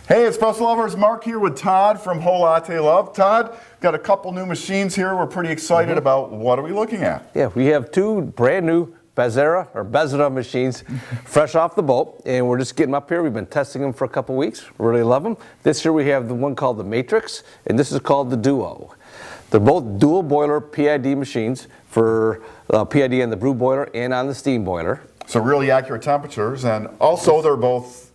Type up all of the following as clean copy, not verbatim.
Hey, Espresso lovers, Mark here with Todd from Whole Latte Love. Todd, got a couple new machines here. We're pretty excited about. What are we looking at? Yeah, we have two brand new Bezzera machines fresh off the boat, and we're just getting them up here. We've been testing them for a couple weeks. Really love them. This year we have the one called the Matrix, and this is called the Duo. They're both dual boiler PID machines for PID on the brew boiler and on the steam boiler. So really accurate temperatures, and also they're both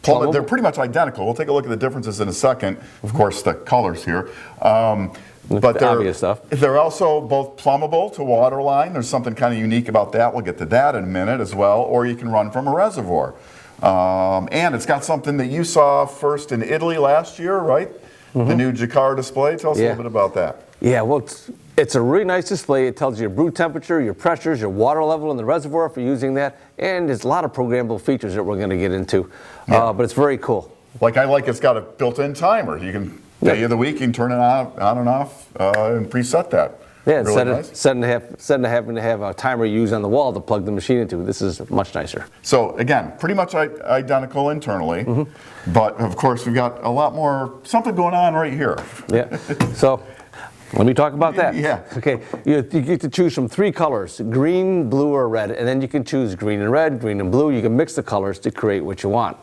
plumb. They're pretty much identical. We'll take a look at the differences in a second. Of course, the colors here. But the obvious stuff. They're also both plumbable to water line. There's something kind of unique about that. We'll get to that in a minute as well. Or you can run from a reservoir. And it's got something that you saw first in Italy last year, right? The new Gicar display. Tell us a little bit about that. Yeah, well, it's a really nice display. It tells you your brew temperature, your pressures, your water level in the reservoir if you're using that, and there's a lot of programmable features that we're going to get into. But it's very cool. Like it's got a built-in timer. You can day of the week, you can turn it on and off and preset that. Yeah, really nice. instead of having to have a timer used on the wall to plug the machine into, this is much nicer. So again, pretty much identical internally, but of course we've got a lot more, something going on right here. Yeah, so let me talk about that. Yeah. Okay, you get to choose from three colors, green, blue, or red, and then you can choose green and red, green and blue. You can mix the colors to create what you want.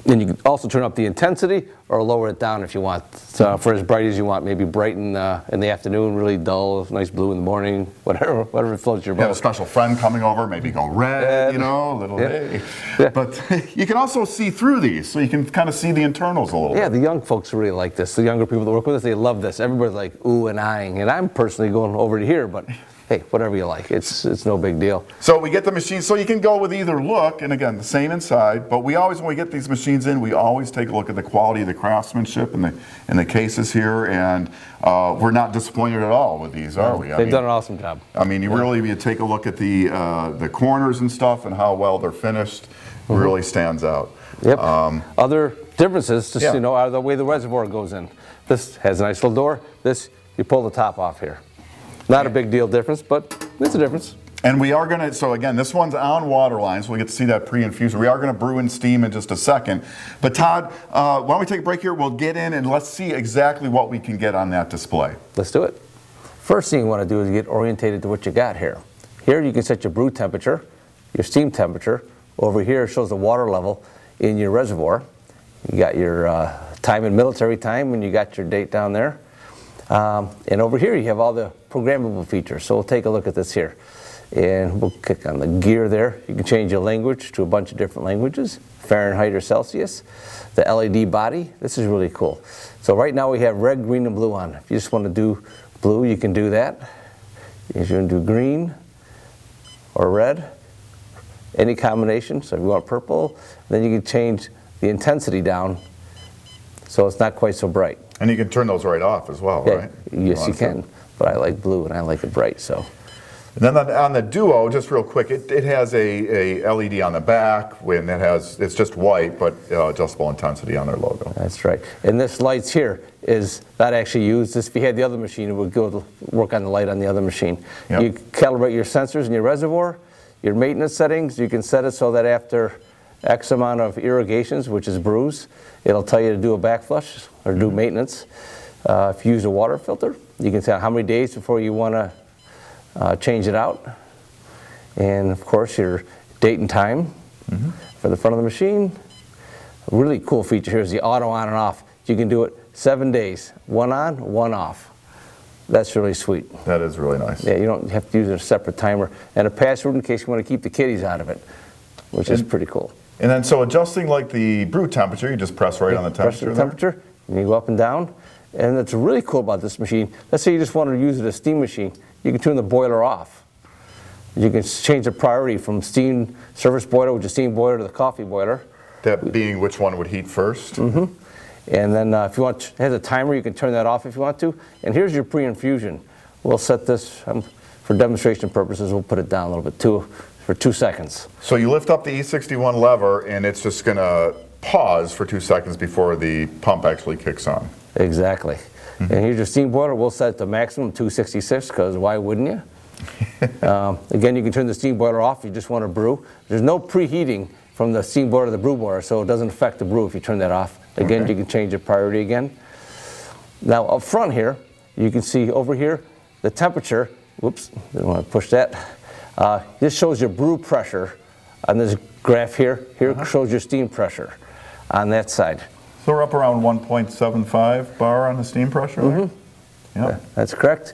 And you can also turn up the intensity or lower it down if you want. So for as bright as you want, maybe bright in the afternoon, really dull, nice blue in the morning, whatever floats your boat. You have a special friend coming over, maybe go red, little day. Yeah. But you can also see through these, so you can kind of see the internals a little bit. Yeah, the young folks really like this. The younger people that work with us, they love this. Everybody's like ooh and ahhing, and I'm personally going over to here, but hey, whatever you like. It's no big deal. So we get the machine, so you can go with either look, and again, the same inside, but we always, when we get these machines in, we always take a look at the quality of the craftsmanship and the cases here, and we're not disappointed at all with these, are we? They've done an awesome job. I mean, you take a look at the corners and stuff and how well they're finished, really stands out. Yep. Other differences, just are the way the reservoir goes in. This has a nice little door. This, you pull the top off here. Not a big deal difference, but it's a difference. And we are going to, so again, this one's on water lines, so we get to see that pre-infusion. We are going to brew and steam in just a second. But Todd, why don't we take a break here? We'll get in and let's see exactly what we can get on that display. Let's do it. First thing you want to do is get orientated to what you got here. Here you can set your brew temperature, your steam temperature. Over here it shows the water level in your reservoir. You got your time and military time, and you got your date down there. And over here you have all the programmable features. So we'll take a look at this here. And we'll click on the gear there. You can change your language to a bunch of different languages, Fahrenheit or Celsius. The LED body, this is really cool. So right now we have red, green, and blue on. If you just want to do blue, you can do that. If you want to do green or red, any combination. So if you want purple, then you can change the intensity down so it's not quite so bright. And you can turn those right off as well, right? Yes, you can. But I like blue and I like it bright, so. And then on the Duo, just real quick, it has a LED on the back, and it's just white, but adjustable intensity on their logo. That's right. And this lights here is not actually used. If you had the other machine, it would go to work on the light on the other machine. Yep. You calibrate your sensors in your reservoir, your maintenance settings. You can set it so that after X amount of irrigations, which is brews, it'll tell you to do a backflush or do maintenance. If you use a water filter, you can tell how many days before you want to change it out. And of course your date and time for the front of the machine. A really cool feature here is the auto on and off. You can do it 7 days, one on, one off. That's really sweet. That is really nice. Yeah, you don't have to use a separate timer. And a password in case you want to keep the kiddies out of it, which is pretty cool. And then so adjusting like the brew temperature, you just press right on the temperature. Press the temperature, and you go up and down. And what's really cool about this machine, let's say you just want to use it as a steam machine, you can turn the boiler off. You can change the priority from steam service boiler, which is steam boiler, to the coffee boiler. That being which one would heat first? And then if you want, it has a timer, you can turn that off if you want to. And here's your pre-infusion. We'll set this, for demonstration purposes, we'll put it down a little bit for 2 seconds. So you lift up the E61 lever and it's just going to pause for 2 seconds before the pump actually kicks on. Exactly. And here's your steam boiler. We'll set it to maximum 266 because why wouldn't you? Again, you can turn the steam boiler off if you just want to brew. There's no preheating from the steam boiler to the brew boiler, so it doesn't affect the brew if you turn that off. Again, you can change the priority again. Now up front here, you can see over here the temperature. Whoops, didn't want to push that. This shows your brew pressure on this graph here. Here shows your steam pressure on that side. So we're up around 1.75 bar on the steam pressure there? Yeah, that's correct.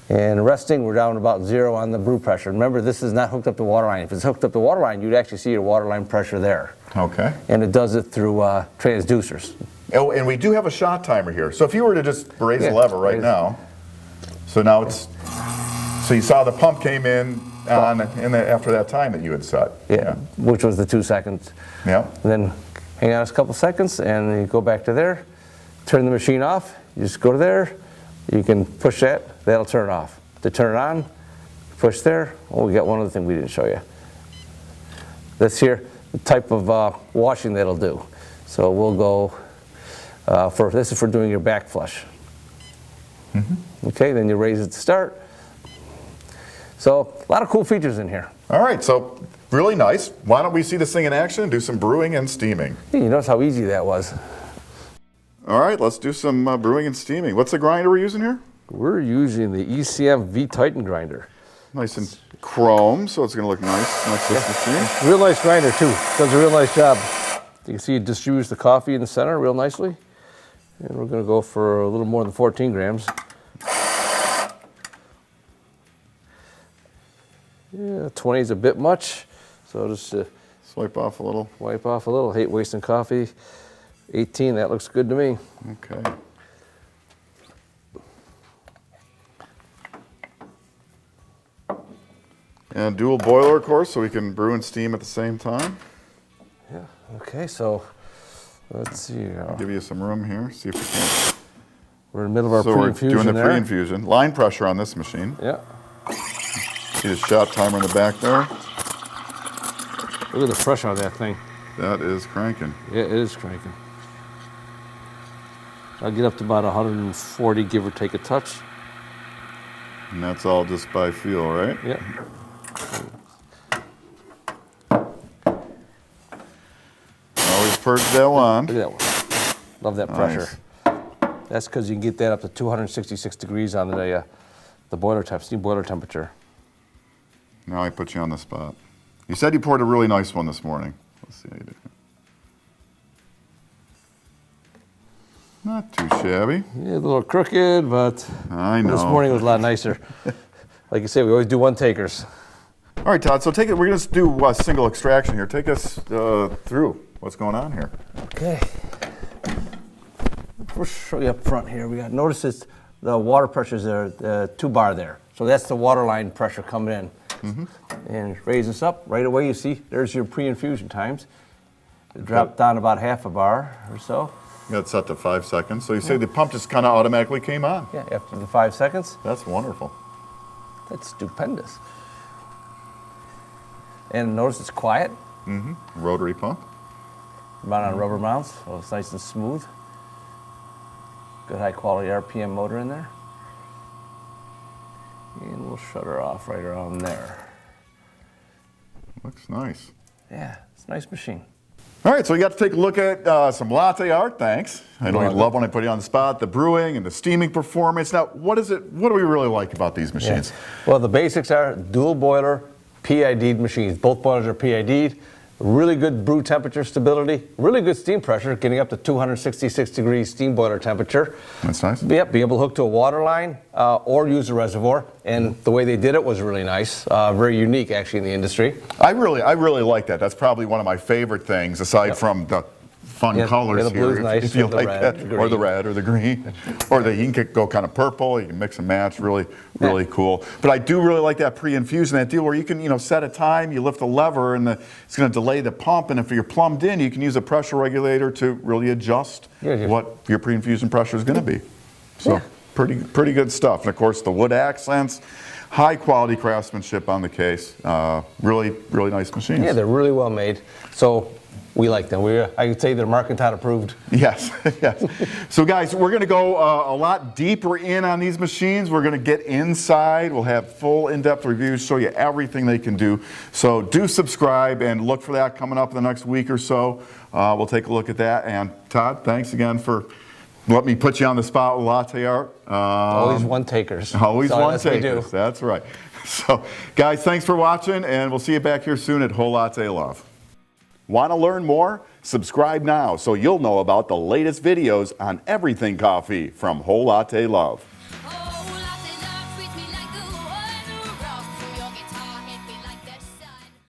And resting, we're down about 0 on the brew pressure. Remember, this is not hooked up to water line. If it's hooked up to water line, you'd actually see your water line pressure there. Okay. And it does it through transducers. Oh, and we do have a shot timer here. So if you were to just raise the lever right now, so now it's, so you saw the pump came in on after that time that you had set. Yeah, which was the 2 seconds. Yeah. And then hang on a couple seconds, and then you go back to there, turn the machine off. You just go to there. You can push that, that'll turn it off. To turn it on, push there. Oh, we got one other thing we didn't show you. This here, the type of washing that'll do. So we'll go, this is for doing your back flush. Okay, then you raise it to start. So a lot of cool features in here. All right, so really nice. Why don't we see this thing in action and do some brewing and steaming? Hey, you notice how easy that was. All right, let's do some brewing and steaming. What's the grinder we're using here? We're using the ECM V-Titan grinder. Nice and chrome, so it's going to look nice. Nice machine. Real nice grinder too. Does a real nice job. You can see it distributes the coffee in the center real nicely. And we're going to go for a little more than 14 grams. Yeah, 20 is a bit much, so just Swipe off a little. wipe off a little. Hate wasting coffee. 18, that looks good to me. Okay. And dual boiler, of course, so we can brew and steam at the same time. Yeah, okay, so let's see. Give you some room here, see if we can. We're in the middle of our So we're pre-infusion doing the there. pre-infusion. Line pressure on this machine. Yeah. See the shot timer in the back there? Look at the pressure on that thing. That is cranking. Yeah, it is cranking. I'll get up to about 140, give or take a touch. And that's all just by feel, right? Yeah. Always purge that one. Look at that one. Love that pressure. That's because you can get that up to 266 degrees on the boiler temp, steam boiler temperature. Now I put you on the spot. You said you poured a really nice one this morning. Let's see how you did. Not too shabby. Yeah, a little crooked, but I know. this morning was a lot nicer. Like you say, we always do one takers. All right, Todd, so take it. We're going to do a single extraction here. Take us through what's going on here. Okay. We'll show you up front here. We got, notice it's the water pressure's there, the 2 bar there. So that's the water line pressure coming in. And raise this up right away. You see, there's your pre-infusion times. It dropped down about half a bar or so. You got it set to 5 seconds. So you say the pump just kind of automatically came on. Yeah, after the 5 seconds. That's wonderful. That's stupendous. And notice it's quiet. Rotary pump. Mounted on rubber mounts, so it's nice and smooth. Good high quality RPM motor in there. And we'll shut her off right around there. Looks nice. Yeah, it's a nice machine. All right, so we got to take a look at some latte art, thanks. I know you love when I put you on the spot, the brewing and the steaming performance. Now, what do we really like about these machines? Yeah. Well, the basics are dual boiler, PID machines. Both boilers are PID'd. Really good brew temperature stability, really good steam pressure, getting up to 266 degrees steam boiler temperature. That's nice. Yep, be able to hook to a water line or use a reservoir. And the way they did it was really nice, very unique actually in the industry. I really like that. That's probably one of my favorite things, aside from the fun colors the blue's here, nice, if you the like red, that, the or the green. red or the green, or you can go kind of purple. You can mix and match. Really cool. But I do really like that pre-infusion, that deal where you can set a time, you lift a lever, and it's going to delay the pump. And if you're plumbed in, you can use a pressure regulator to really adjust what your pre-infusion pressure is going to be. So pretty good stuff. And of course the wood accents. High quality craftsmanship on the case. Really nice machines. Yeah, they're really well made. So We like them. I would say they're Marc and Todd approved. Yes, yes. So guys, we're going to go a lot deeper in on these machines. We're going to get inside. We'll have full in-depth reviews, show you everything they can do. So do subscribe and look for that coming up in the next week or so. We'll take a look at that. And Todd, thanks again for letting me put you on the spot with latte art. Always one takers. Always So one takers. That's right. So guys, thanks for watching, and we'll see you back here soon at Whole Latte Love. Want to learn more? Subscribe now so you'll know about the latest videos on everything coffee from Whole Latte Love.